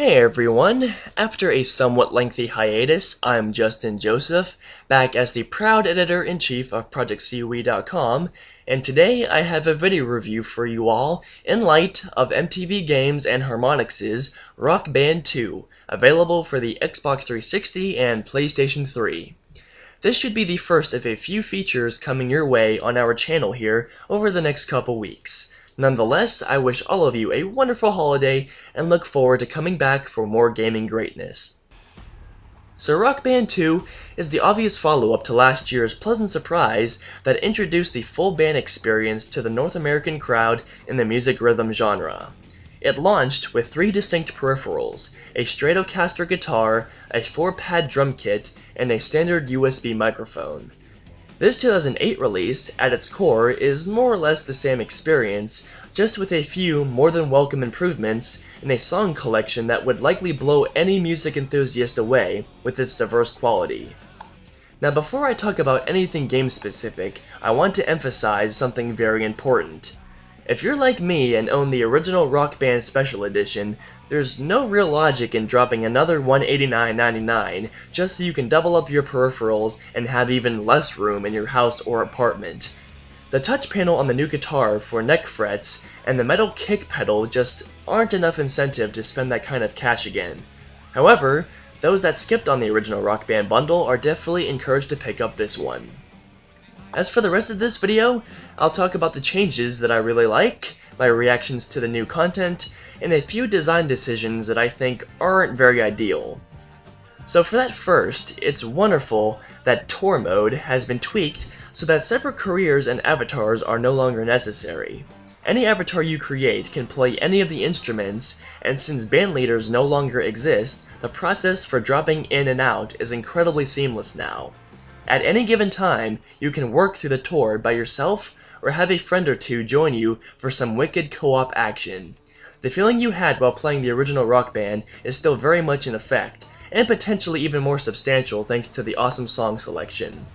Hey everyone! After a somewhat lengthy hiatus, I'm Justin Joseph, back as the proud editor-in-chief of ProjectCoe.com, and today I have a video review for you all in light of MTV Games and Harmonix's Rock Band 2, available for the Xbox 360 and PlayStation 3. This should be the first of a few features coming your way on our channel here over the next couple weeks. Nonetheless, I wish all of you a wonderful holiday and look forward to coming back for more gaming greatness. So Rock Band 2 is the obvious follow-up to last year's pleasant surprise that introduced the full band experience to the North American crowd in the music rhythm genre. It launched with 3 distinct peripherals, a Stratocaster guitar, a 4-pad drum kit, and a standard USB microphone. This 2008 release, at its core, is more or less the same experience, just with a few more than welcome improvements in a song collection that would likely blow any music enthusiast away with its diverse quality. Now before I talk about anything game specific, I want to emphasize something very important. If you're like me and own the original Rock Band Special Edition, there's no real logic in dropping another $189.99 just so you can double up your peripherals and have even less room in your house or apartment. The touch panel on the new guitar for neck frets and the metal kick pedal just aren't enough incentive to spend that kind of cash again. However, those that skipped on the original Rock Band bundle are definitely encouraged to pick up this one. As for the rest of this video, I'll talk about the changes that I really like, my reactions to the new content, and a few design decisions that I think aren't very ideal. So for that first, it's wonderful that Tour Mode has been tweaked so that separate careers and avatars are no longer necessary. Any avatar you create can play any of the instruments, and since band leaders no longer exist, the process for dropping in and out is incredibly seamless now. At any given time, you can work through the tour by yourself or have a friend or two join you for some wicked co-op action. The feeling you had while playing the original Rock Band is still very much in effect, and potentially even more substantial thanks to the awesome song selection.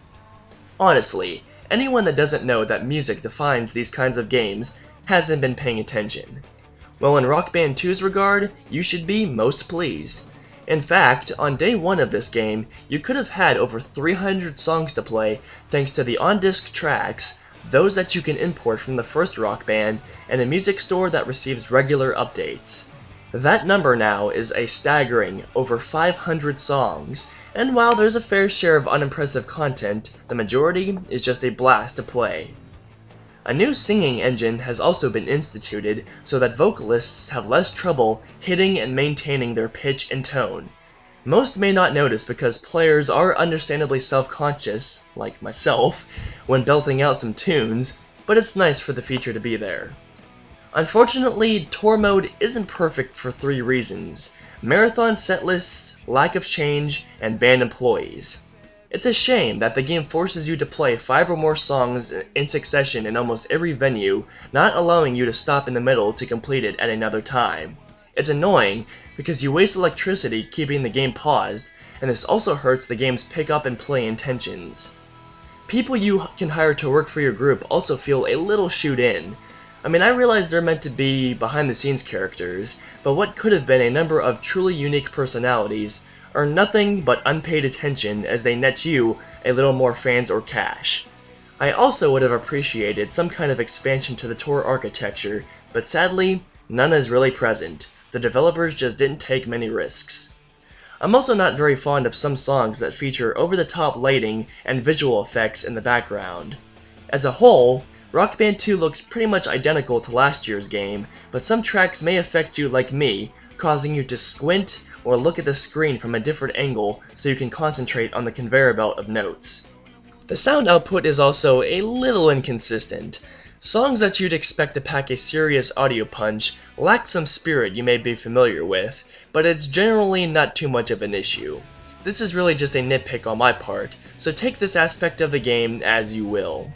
Honestly, anyone that doesn't know that music defines these kinds of games hasn't been paying attention. Well, in Rock Band 2's regard, you should be most pleased. In fact, on day 1 of this game, you could have had over 300 songs to play thanks to the on-disc tracks, those that you can import from the first Rock Band, and a music store that receives regular updates. That number now is a staggering over 500 songs, and while there's a fair share of unimpressive content, the majority is just a blast to play. A new singing engine has also been instituted so that vocalists have less trouble hitting and maintaining their pitch and tone. Most may not notice because players are understandably self-conscious, like myself, when belting out some tunes, but it's nice for the feature to be there. Unfortunately, Tour Mode isn't perfect for 3 reasons: marathon set lists, lack of change, and band employees. It's a shame that the game forces you to play 5 or more songs in succession in almost every venue, not allowing you to stop in the middle to complete it at another time. It's annoying because you waste electricity keeping the game paused, and this also hurts the game's pick up and play intentions. People you can hire to work for your group also feel a little shoot in. I mean, I realize they're meant to be behind-the-scenes characters, but what could have been a number of truly unique personalities earn nothing but unpaid attention as they net you a little more fans or cash. I also would have appreciated some kind of expansion to the tour architecture, but sadly, none is really present. The developers just didn't take many risks. I'm also not very fond of some songs that feature over-the-top lighting and visual effects in the background. As a whole, Rock Band 2 looks pretty much identical to last year's game, but some tracks may affect you like me, causing you to squint or look at the screen from a different angle so you can concentrate on the conveyor belt of notes. The sound output is also a little inconsistent. Songs that you'd expect to pack a serious audio punch lack some spirit you may be familiar with, but it's generally not too much of an issue. This is really just a nitpick on my part, so take this aspect of the game as you will.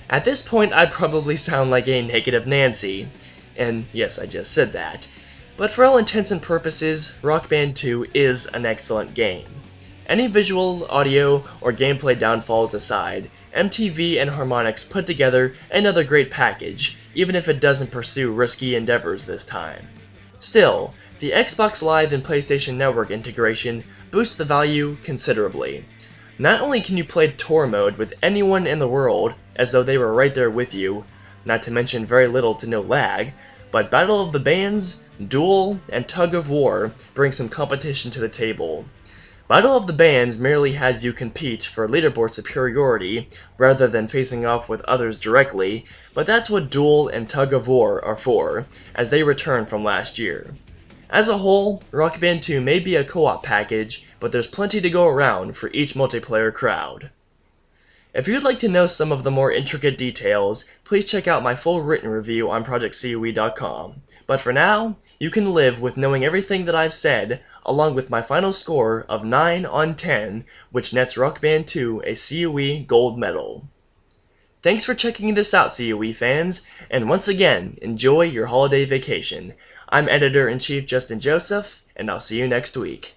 At this point, I'd probably sound like a negative Nancy, and yes, I just said that. But for all intents and purposes, Rock Band 2 is an excellent game. Any visual, audio, or gameplay downfalls aside, MTV and Harmonix put together another great package, even if it doesn't pursue risky endeavors this time. Still, The Xbox Live and PlayStation Network integration boosts the value considerably. Not only can you play tour mode with anyone in the world, as though they were right there with you, not to mention very little to no lag, but Battle of the Bands, Duel, and Tug of War bring some competition to the table. Battle of the Bands merely has you compete for leaderboard superiority rather than facing off with others directly, but that's what Duel and Tug of War are for, as they return from last year. As a whole, Rock Band 2 may be a co-op package, but there's plenty to go around for each multiplayer crowd. If you'd like to know some of the more intricate details, please check out my full written review on ProjectCoe.com. But for now, you can live with knowing everything that I've said, along with my final score of 9 on 10, which nets Rock Band 2 a COE Gold Medal. Thanks for checking this out, COE fans, and once again, enjoy your holiday vacation. I'm Editor-in-Chief Justin Joseph, and I'll see you next week.